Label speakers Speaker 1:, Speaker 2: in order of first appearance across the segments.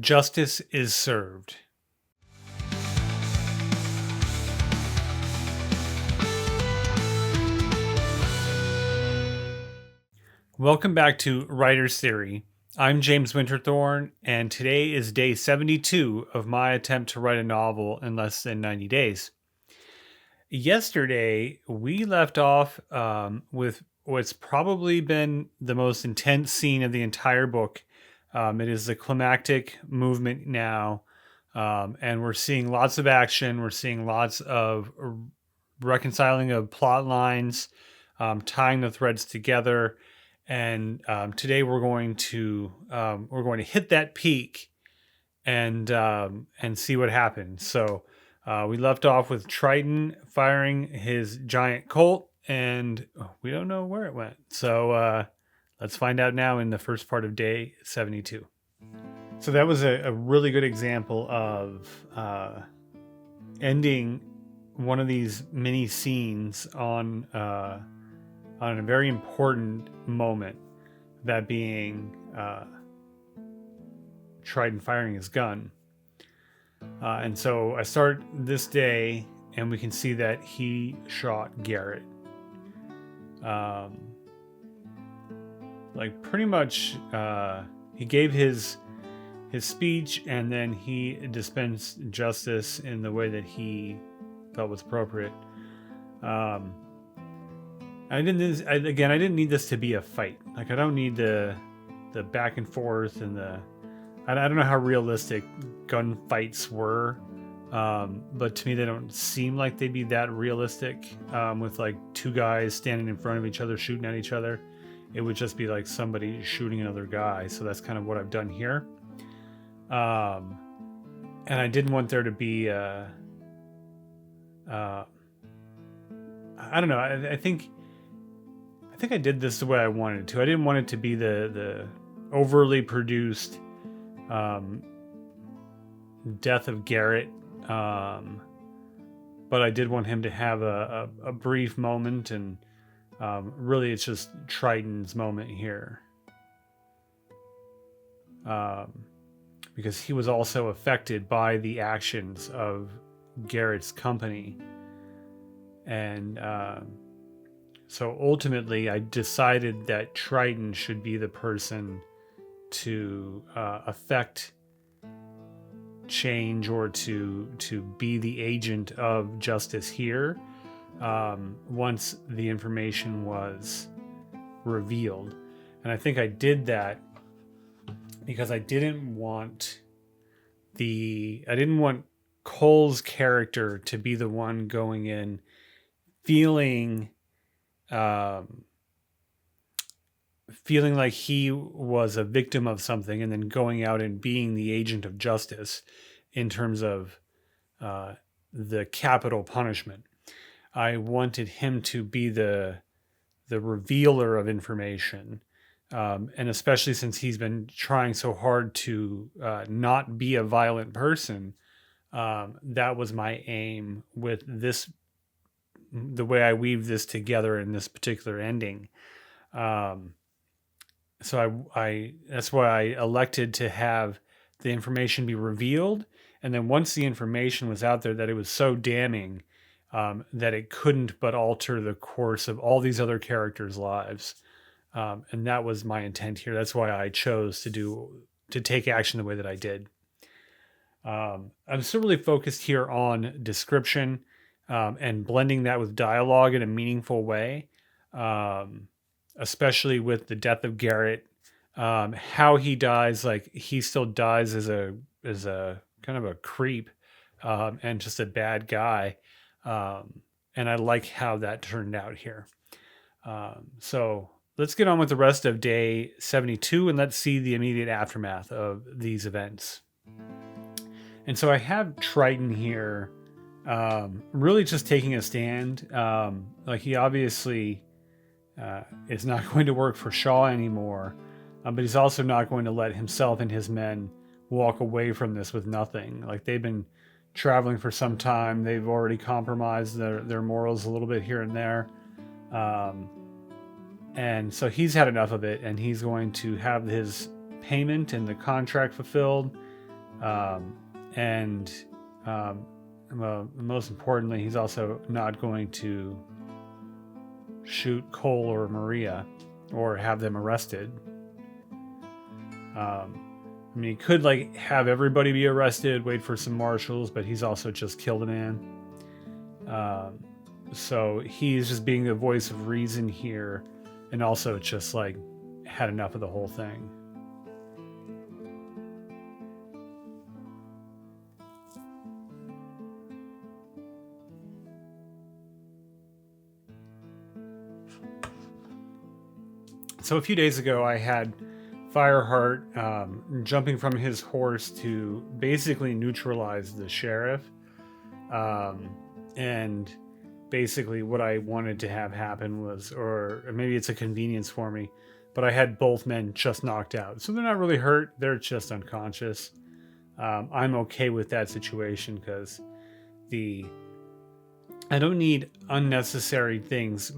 Speaker 1: Justice is served. Welcome back to Writer's Theory. I'm James Winterthorn, and today is day 72 of my attempt to write a novel in less than 90 days. Yesterday, we left off with what's probably been the most intense scene of the entire book. It is the climactic movement now, and we're seeing lots of action. We're seeing lots of reconciling of plot lines, tying the threads together, and today we're going to hit that peak and see what happens. So. We left off with Triton firing his giant Colt, and we don't know where it went. So let's find out now in the first part of day 72. So that was a really good example of ending one of these mini scenes on a very important moment, that being Triton firing his gun. And so I start this day, and we can see that he shot Garrett. Like pretty much, he gave his speech, and then he dispensed justice in the way that he felt was appropriate. I didn't need this to be a fight. Like, I don't need the back and forth and I don't know how realistic gunfights were, but to me they don't seem like they'd be that realistic, with like two guys standing in front of each other shooting at each other. It would just be like somebody shooting another guy. So that's kind of what I've done here. And I didn't want there to be I don't know. I think I did this the way I wanted to. I didn't want it to be the overly produced death of Garrett, but I did want him to have a brief moment, and really it's just Triton's moment here, because he was also affected by the actions of Garrett's company, and so ultimately I decided that Triton should be the person to affect change, or to be the agent of justice here, once the information was revealed. And I think I did that because I didn't want Cole's character to be the one going in feeling like he was a victim of something, and then going out and being the agent of justice in terms of the capital punishment. I wanted him to be the revealer of information, and especially since he's been trying so hard to not be a violent person, that was my aim with this, the way I weave this together in this particular ending. So I that's why I elected to have the information be revealed, and then once the information was out there, that it was so damning that it couldn't but alter the course of all these other characters' lives, and that was my intent here. That's why I chose to take action the way that I did. I'm still really focused here on description, and blending that with dialogue in a meaningful way. Especially with the death of Garrett, how he dies, like he still dies as a kind of a creep, and just a bad guy. And I like how that turned out here. So let's get on with the rest of day 72, and let's see the immediate aftermath of these events. And so I have Triton here, really just taking a stand. Like, he obviously is not going to work for Shaw anymore, but he's also not going to let himself and his men walk away from this with nothing. Like, they've been traveling for some time. They've already compromised their morals a little bit here and there. And so he's had enough of it, and he's going to have his payment and the contract fulfilled. And well, most importantly, he's also not going to shoot Cole or Maria or have them arrested. I mean, he could like have everybody be arrested, wait for some marshals, but he's also just killed a man. So he's just being the voice of reason here, and also just like had enough of the whole thing. So a few days ago, I had Fireheart jumping from his horse to basically neutralize the sheriff. And basically what I wanted to have happen was, or maybe it's a convenience for me, but I had both men just knocked out. So they're not really hurt, they're just unconscious. I'm okay with that situation because I don't need unnecessary things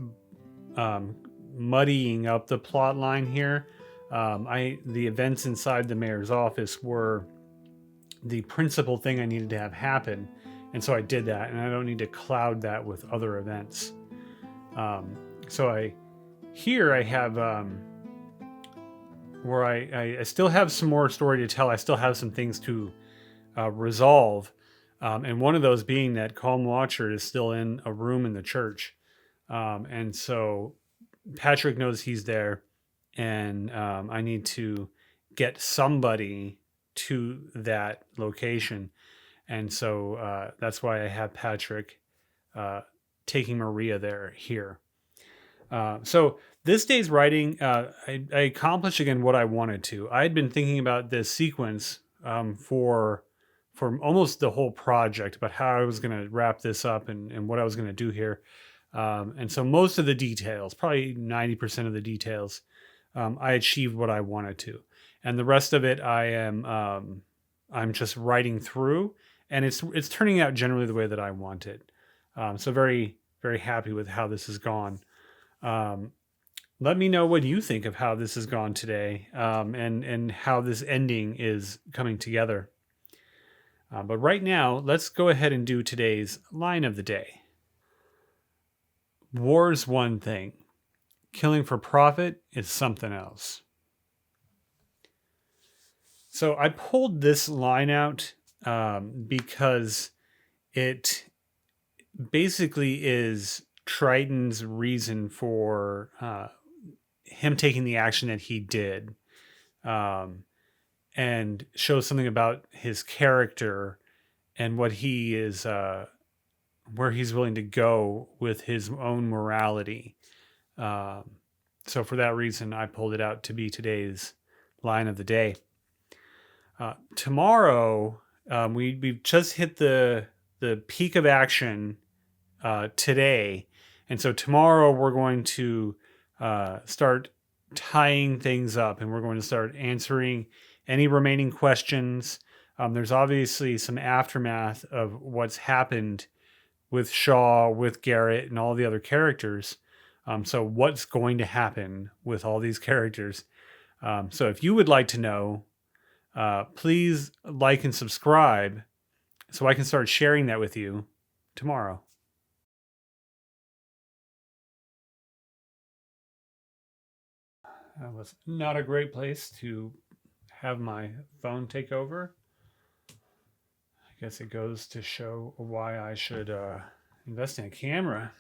Speaker 1: muddying up the plot line here. The events inside the mayor's office were the principal thing I needed to have happen, and so I did that, and I don't need to cloud that with other events. So I have where I still have some more story to tell. I still have some things to resolve, and one of those being that Calm Watcher is still in a room in the church, and so Patrick knows he's there, and I need to get somebody to that location. And so that's why I have Patrick taking Maria here. So this day's writing, I accomplished again what I wanted to. I had been thinking about this sequence for almost the whole project, about how I was going to wrap this up and what I was going to do here. And so most of the details, probably 90% of the details, I achieved what I wanted to. And the rest of it, I'm just writing through, and it's turning out generally the way that I wanted. So very, very happy with how this has gone. Let me know what you think of how this has gone today, and how this ending is coming together. But right now, let's go ahead and do today's line of the day. War's one thing. Killing for profit is something else. So I pulled this line out because it basically is Triton's reason for him taking the action that he did, and shows something about his character and what he is, where he's willing to go with his own morality. So for that reason, I pulled it out to be today's line of the day. Tomorrow, we've just hit the peak of action today. And so tomorrow we're going to start tying things up, and we're going to start answering any remaining questions. There's obviously some aftermath of what's happened with Shaw, with Garrett, and all the other characters. So what's going to happen with all these characters? So if you would like to know, please like and subscribe so I can start sharing that with you tomorrow. That was not a great place to have my phone take over. I guess it goes to show why I should invest in a camera.